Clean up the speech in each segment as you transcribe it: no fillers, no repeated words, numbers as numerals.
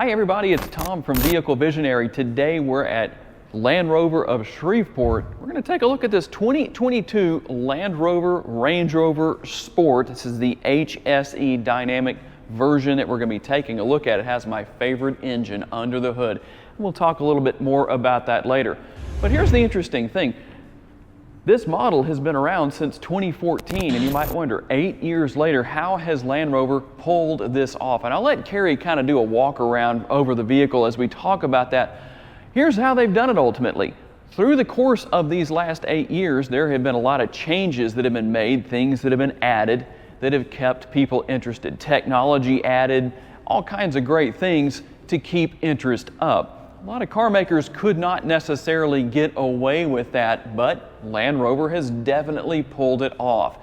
Hi everybody, it's Tom from Vehicle Visionary. Today we're at Land Rover of Shreveport. We're going to take a look at this 2022 Land Rover Range Rover Sport. This is the HSE dynamic version that we're going to be taking a look at. It has my favorite engine under the hood. We'll talk a little bit more about that later. But here's the interesting thing. This model has been around since 2014, and you might wonder, 8 years later, how has Land Rover pulled this off? And I'll let Carrie kind of do a walk around over the vehicle as we talk about that. Here's how they've done it ultimately. Through the course of these last 8 years, there have been a lot of changes that have been made, things that have been added that have kept people interested. Technology added, all kinds of great things to keep interest up. A lot of car makers could not necessarily get away with that, but Land Rover has definitely pulled it off.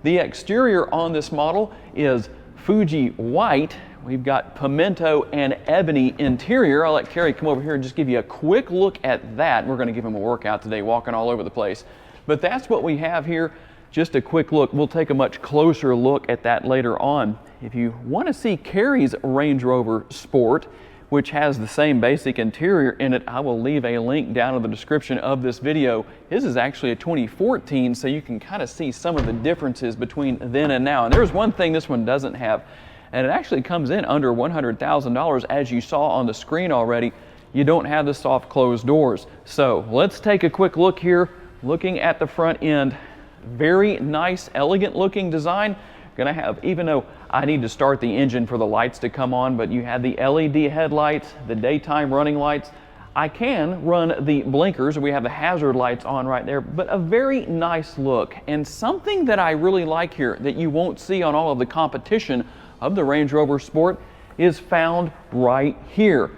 The exterior on this model is Fuji white. We've got pimento and ebony interior. I'll let Carrie come over here and just give you a quick look at that. We're going to give him a workout today, walking all over the place. But that's what we have here. Just a quick look. We'll take a much closer look at that later on. If you want to see Carrie's Range Rover Sport, which has the same basic interior in it, I will leave a link down in the description of this video. His is actually a 2014, so you can kind of see some of the differences between then and now. And there's one thing this one doesn't have, and it actually comes in under $100,000, as you saw on the screen already. You don't have the soft closed doors. So let's take a quick look here, looking at the front end. Very nice, elegant looking design. Gonna have, even though I need to start the engine for the lights to come on, but you have the LED headlights, the daytime running lights. I can run the blinkers, we have the hazard lights on right there, but a very nice look. And something that I really like here that you won't see on all of the competition of the Range Rover Sport is found right here.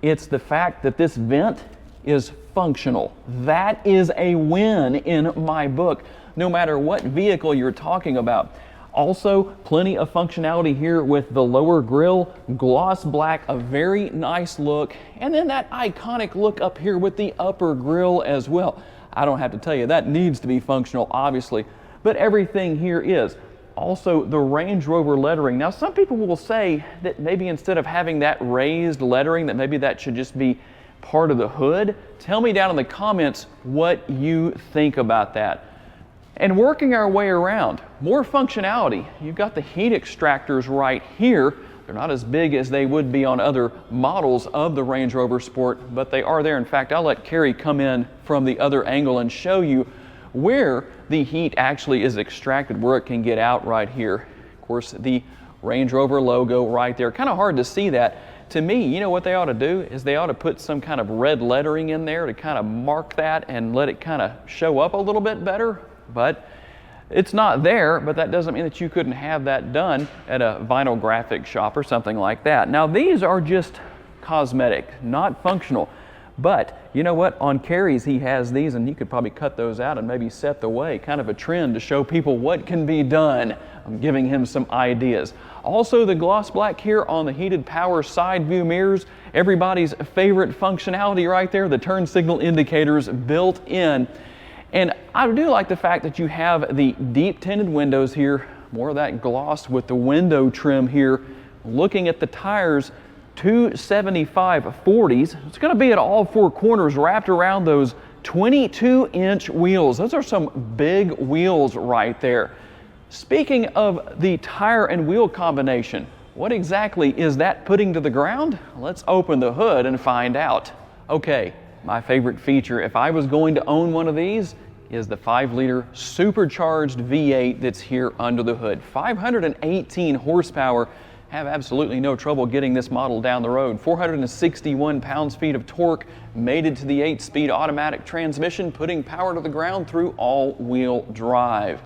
It's the fact that this vent is functional. That is a win in my book, no matter what vehicle you're talking about. Also, plenty of functionality here with the lower grille, gloss black, a very nice look, and then that iconic look up here with the upper grille as well. I don't have to tell you, that needs to be functional, obviously, but everything here is. Also, the Range Rover lettering. Now, some people will say that maybe instead of having that raised lettering, that maybe that should just be part of the hood. Tell me down in the comments what you think about that. And working our way around, more functionality. You've got the heat extractors right here. They're not as big as they would be on other models of the Range Rover Sport, but they are there. In fact, I'll let Carrie come in from the other angle and show you where the heat actually is extracted, where it can get out right here. Of course, the Range Rover logo right there. Kind of hard to see that. To me, you know what they ought to do is they ought to put some kind of red lettering in there to kind of mark that and let it kind of show up a little bit better. But it's not there, but that doesn't mean that you couldn't have that done at a vinyl graphic shop or something like that. Now, these are just cosmetic, not functional. But you know what? On Carrie's, he has these, and you could probably cut those out and maybe set the way, kind of a trend to show people what can be done. I'm giving him some ideas. Also, the gloss black here on the heated power side view mirrors. Everybody's favorite functionality right there, the turn signal indicators built in. And I do like the fact that you have the deep tinted windows here, more of that gloss with the window trim here. Looking at the tires, 275 40s. It's going to be at all four corners wrapped around those 22-inch wheels. Those are some big wheels right there. Speaking of the tire and wheel combination, what exactly is that putting to the ground? Let's open the hood and find out. Okay. My favorite feature, if I was going to own one of these, is the 5-liter supercharged V8 that's here under the hood. 518 horsepower. Have absolutely no trouble getting this model down the road. 461 pounds-feet of torque, mated to the 8-speed automatic transmission, putting power to the ground through all-wheel drive.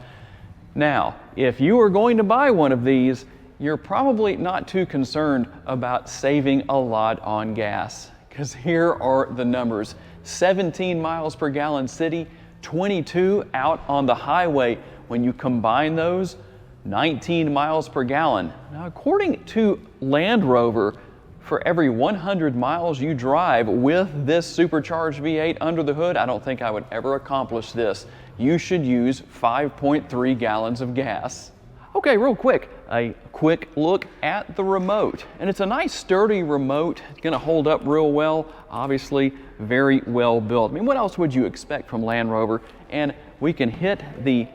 Now, if you are going to buy one of these, you're probably not too concerned about saving a lot on gas. Because here are the numbers. 17 miles per gallon city, 22 out on the highway. When you combine those, 19 miles per gallon. Now, according to Land Rover, for every 100 miles you drive with this supercharged V8 under the hood, I don't think I would ever accomplish this. You should use 5.3 gallons of gas. Okay, real quick, a quick look at the remote. And it's a nice sturdy remote. It's going to hold up real well. Obviously, very well built. I mean, what else would you expect from Land Rover? And we can hit the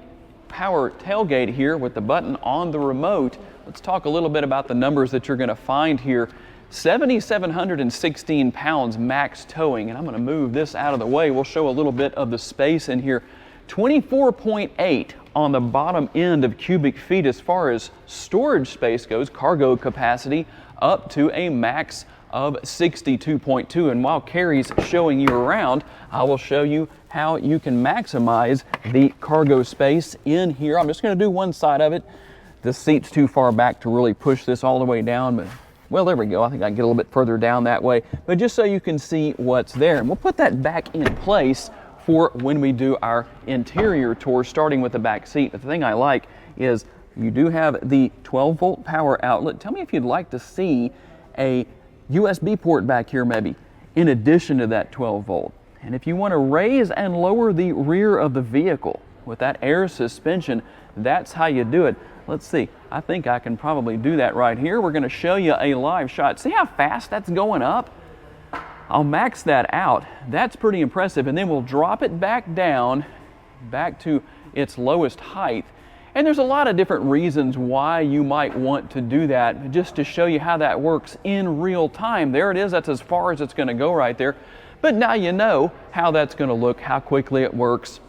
power tailgate here with the button on the remote. Let's talk a little bit about the numbers that you're going to find here. 7,716 pounds max towing, and I'm going to move this out of the way. We'll show a little bit of the space in here. 24.8 on the bottom end of cubic feet as far as storage space goes, cargo capacity, up to a max of 62.2. And while Carrie's showing you around, I will show you how you can maximize the cargo space in here. I'm just going to do one side of it. The seat's too far back to really push this all the way down, but well, there we go. I think I can get a little bit further down that way, but just so you can see what's there. And we'll put that back in place for when we do our interior tour, starting with the back seat. But the thing I like is you do have the 12-volt power outlet. Tell me if you'd like to see a USB port back here maybe, in addition to that 12-volt. And if you want to raise and lower the rear of the vehicle with that air suspension, that's how you do it. Let's see, I think I can probably do that right here. We're going to show you a live shot. See how fast that's going up? I'll max that out. That's pretty impressive. And then we'll drop it back down, back to its lowest height. And there's a lot of different reasons why you might want to do that, just to show you how that works in real time. There it is, that's as far as it's going to go right there. But now you know how that's going to look, how quickly it works.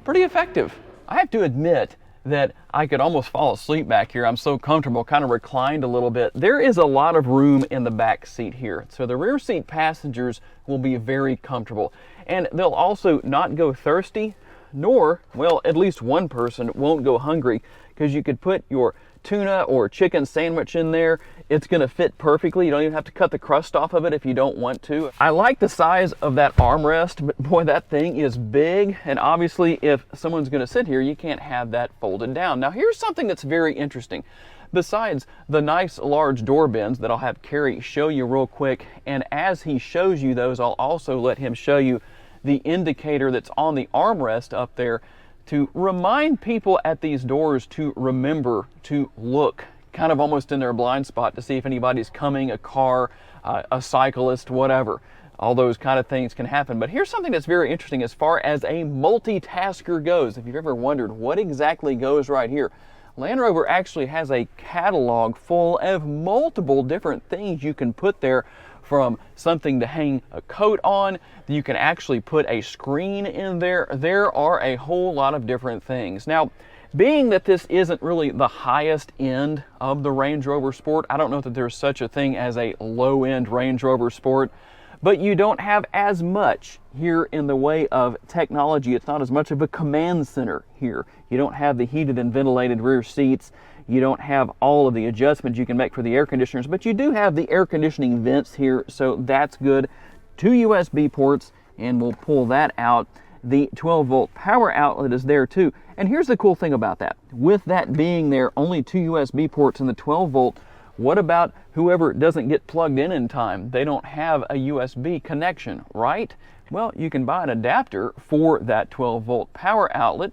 Pretty effective. I have to admit that I could almost fall asleep back here. I'm so comfortable, kind of reclined a little bit. There is a lot of room in the back seat here, so the rear seat passengers will be very comfortable. And they'll also not go thirsty, nor, well, at least one person won't go hungry, because you could put your tuna or chicken sandwich in there. It's going to fit perfectly. You don't even have to cut the crust off of it if you don't want to. I like the size of that armrest, but boy, that thing is big. And obviously, if someone's going to sit here, you can't have that folded down. Now, here's something that's very interesting. Besides the nice large door bins that I'll have Carrie show you real quick, and as he shows you those, I'll also let him show you the indicator that's on the armrest up there to remind people at these doors to remember to look kind of almost in their blind spot to see if anybody's coming, a car, a cyclist, whatever. All those kind of things can happen. But here's something that's very interesting as far as a multitasker goes. If you've ever wondered what exactly goes right here, Land Rover actually has a catalog full of multiple different things you can put there, from something to hang a coat on. You can actually put a screen in there. There are a whole lot of different things. Now, being that this isn't really the highest end of the Range Rover Sport, I don't know that there's such a thing as a low-end Range Rover Sport, but you don't have as much here in the way of technology. It's not as much of a command center here. You don't have the heated and ventilated rear seats. You don't have all of the adjustments you can make for the air conditioners, but you do have the air conditioning vents here, so that's good. 2 USB ports, and we'll pull that out. The 12-volt power outlet is there too. And here's the cool thing about that. With that being there, only 2 USB ports and the 12-volt, what about whoever doesn't get plugged in time? They don't have a USB connection, right? Well, you can buy an adapter for that 12-volt power outlet.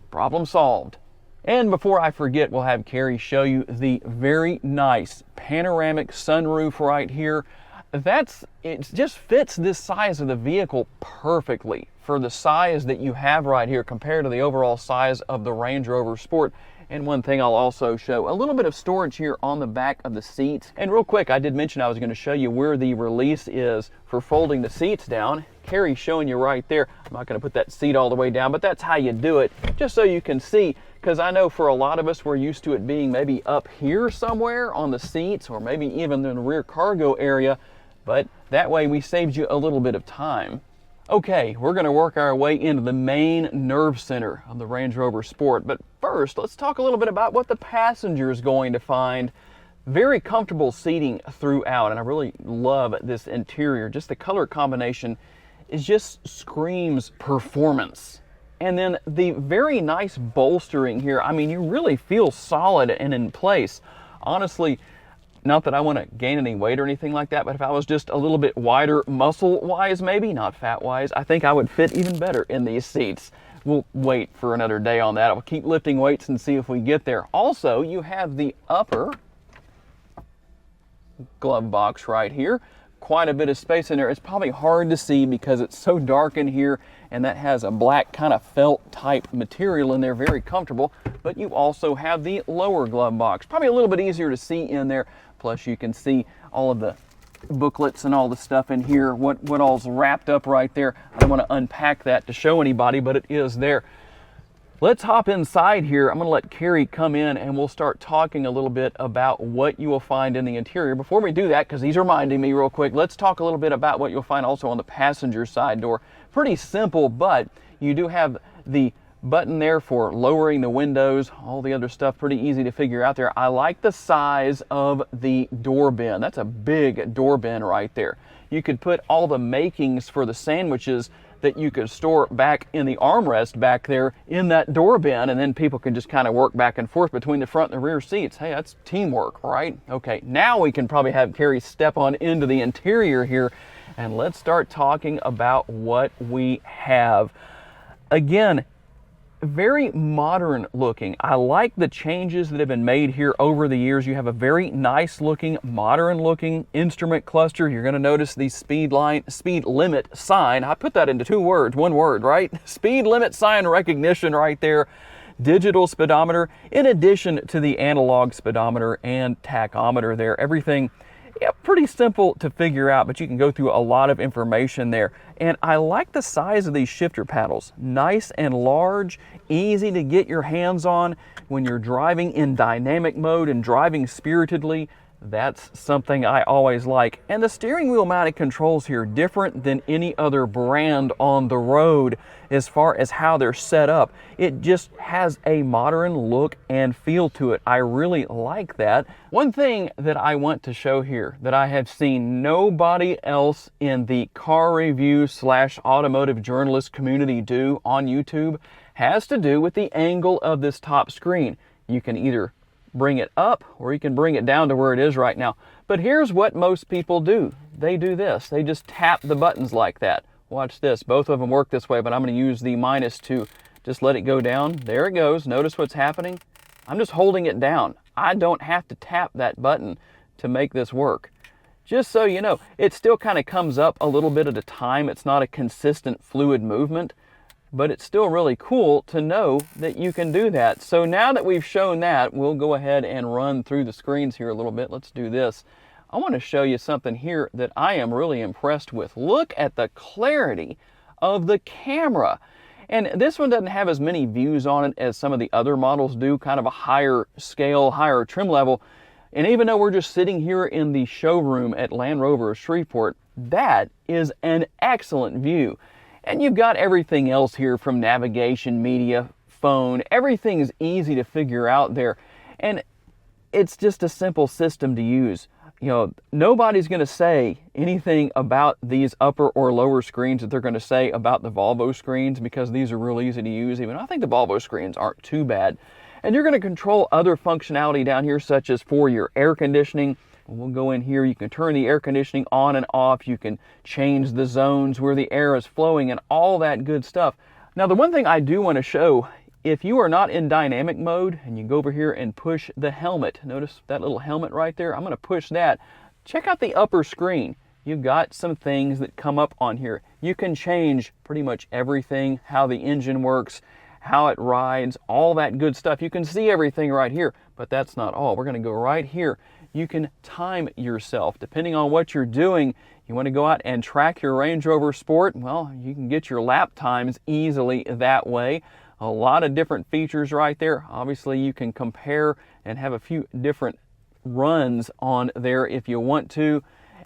Problem solved. And before I forget, we'll have Carrie show you the very nice panoramic sunroof right here. It just fits this size of the vehicle perfectly for the size that you have right here compared to the overall size of the Range Rover Sport. And one thing I'll also show, a little bit of storage here on the back of the seats. And real quick, I did mention I was going to show you where the release is for folding the seats down. Carrie's showing you right there. I'm not going to put that seat all the way down, but that's how you do it, just so you can see, because I know for a lot of us, we're used to it being maybe up here somewhere on the seats, or maybe even in the rear cargo area, but that way we saved you a little bit of time. Okay, we're going to work our way into the main nerve center of the Range Rover Sport, but first, let's talk a little bit about what the passenger is going to find. Very comfortable seating throughout, and I really love this interior. Just the color combination is just screams performance. And then the very nice bolstering here. I mean, you really feel solid and in place. Honestly, not that I want to gain any weight or anything like that, but if I was just a little bit wider muscle-wise, maybe, not fat-wise, I think I would fit even better in these seats. we'll wait for another day on that. I'll keep lifting weights and see if we get there. Also, you have the upper glove box right here. Quite a bit of space in there. It's probably hard to see because it's so dark in here, and that has a black kind of felt type material in there, very comfortable. But you also have the lower glove box, probably a little bit easier to see in there. Plus you can see all of the booklets and all the stuff in here, what all's wrapped up right there. I don't want to unpack that to show anybody, but it is there. Let's hop inside here. I'm going to let Carrie come in and we'll start talking a little bit about what you will find in the interior. Before we do that, because he's reminding me real quick, let's talk a little bit about what you'll find also on the passenger side door. Pretty simple, but you do have the button there for lowering the windows, all the other stuff pretty easy to figure out there. I like the size of the door bin. That's a big door bin right there. You could put all the makings for the sandwiches that you could store back in the armrest back there in that door bin, and then people can just kind of work back and forth between the front and the rear seats. Hey, that's teamwork, right? Okay, now we can probably have Carrie step on into the interior here, and let's start talking about what we have. Again, very modern looking. I like the changes that have been made here over the years. You have a very nice looking, modern looking instrument cluster. You're going to notice the speed limit sign. I put that into two words, one word, right? Speed limit sign recognition right there. Digital speedometer, in addition to the analog speedometer and tachometer there. Everything, yeah, pretty simple to figure out, but you can go through a lot of information there. And I like the size of these shifter paddles. Nice and large, easy to get your hands on when you're driving in dynamic mode and driving spiritedly. That's something I always like. And the steering wheel mounted controls here, different than any other brand on the road as far as how they're set up. It just has a modern look and feel to it. I really like that. One thing that I want to show here that I have seen nobody else in the car review / automotive journalist community do on YouTube has to do with the angle of this top screen. You can either bring it up or you can bring it down to where it is right now. But here's what most people do. They do this. They just tap the buttons like that. Watch this. Both of them work this way, but I'm going to use the minus to just let it go down. There it goes. Notice what's happening? I'm just holding it down. I don't have to tap that button to make this work. Just so you know, it still kind of comes up a little bit at a time. It's not a consistent fluid movement, but it's still really cool to know that you can do that. So now that we've shown that, we'll go ahead and run through the screens here a little bit. Let's do this. I want to show you something here that I am really impressed with. Look at the clarity of the camera. And this one doesn't have as many views on it as some of the other models do, kind of a higher scale, higher trim level. And even though we're just sitting here in the showroom at Land Rover of Shreveport, that is an excellent view. And you've got everything else here from navigation, media, phone. Everything is easy to figure out there. And it's just a simple system to use. You know, nobody's going to say anything about these upper or lower screens that they're going to say about the Volvo screens, because these are real easy to use. Even I think the Volvo screens aren't too bad. And you're going to control other functionality down here, such as for your air conditioning. We'll go in here, you can turn the air conditioning on and off, you can change the zones where the air is flowing and all that good stuff. Now the one thing I do want to show, if you are not in dynamic mode and you go over here and push the helmet, notice that little helmet right there, I'm going to push that. Check out the upper screen. You've got some things that come up on here. You can change pretty much everything, how the engine works, how it rides, all that good stuff. You can see everything right here, but that's not all. We're going to go right here. You can time yourself. Depending on what you're doing, you want to go out and track your Range Rover Sport, well, you can get your lap times easily that way. A lot of different features right there. Obviously, you can compare and have a few different runs on there if you want to.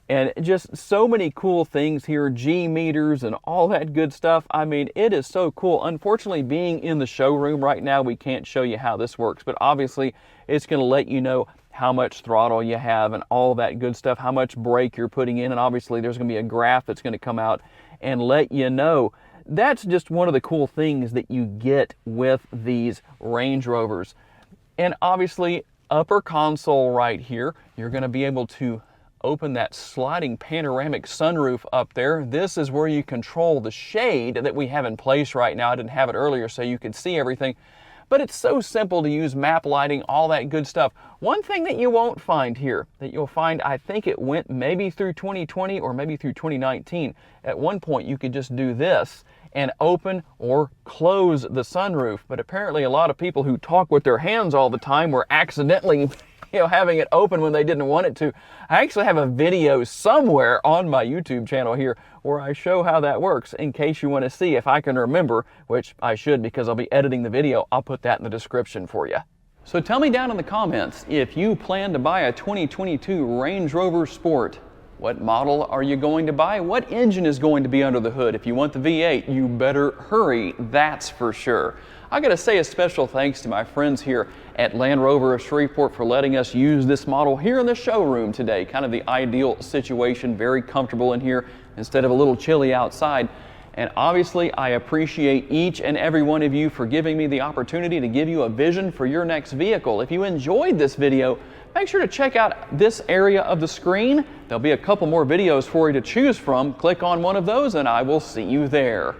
And just so many cool things here, G meters and all that good stuff. I mean, it is so cool. Unfortunately, being in the showroom right now, we can't show you how this works, but obviously it's going to let you know how much throttle you have and all that good stuff, how much brake you're putting in, and obviously there's going to be a graph that's going to come out and let you know. That's just one of the cool things that you get with these Range Rovers. And obviously, upper console right here, you're going to be able to open that sliding panoramic sunroof up there. This is where you control the shade that we have in place right now. I didn't have it earlier so you could see everything. But it's so simple to use, map lighting, all that good stuff. One thing that you won't find here, that you'll find, I think it went maybe through 2020 or maybe through 2019. At one point you could just do this and open or close the sunroof. But apparently a lot of people who talk with their hands all the time were accidentally having it open when they didn't want it to. I actually have a video somewhere on my YouTube channel here where I show how that works in case you want to see. If I can remember, which I should because I'll be editing the video, I'll put that in the description for you. So tell me down in the comments if you plan to buy a 2022 Range Rover Sport. What model are you going to buy? What engine is going to be under the hood? If you want the V8, you better hurry, that's for sure. I gotta say a special thanks to my friends here at Land Rover of Shreveport for letting us use this model here in the showroom today. Kind of the ideal situation, very comfortable in here instead of a little chilly outside. And obviously I appreciate each and every one of you for giving me the opportunity to give you a vision for your next vehicle. If you enjoyed this video, make sure to check out this area of the screen. There'll be a couple more videos for you to choose from. Click on one of those and I will see you there.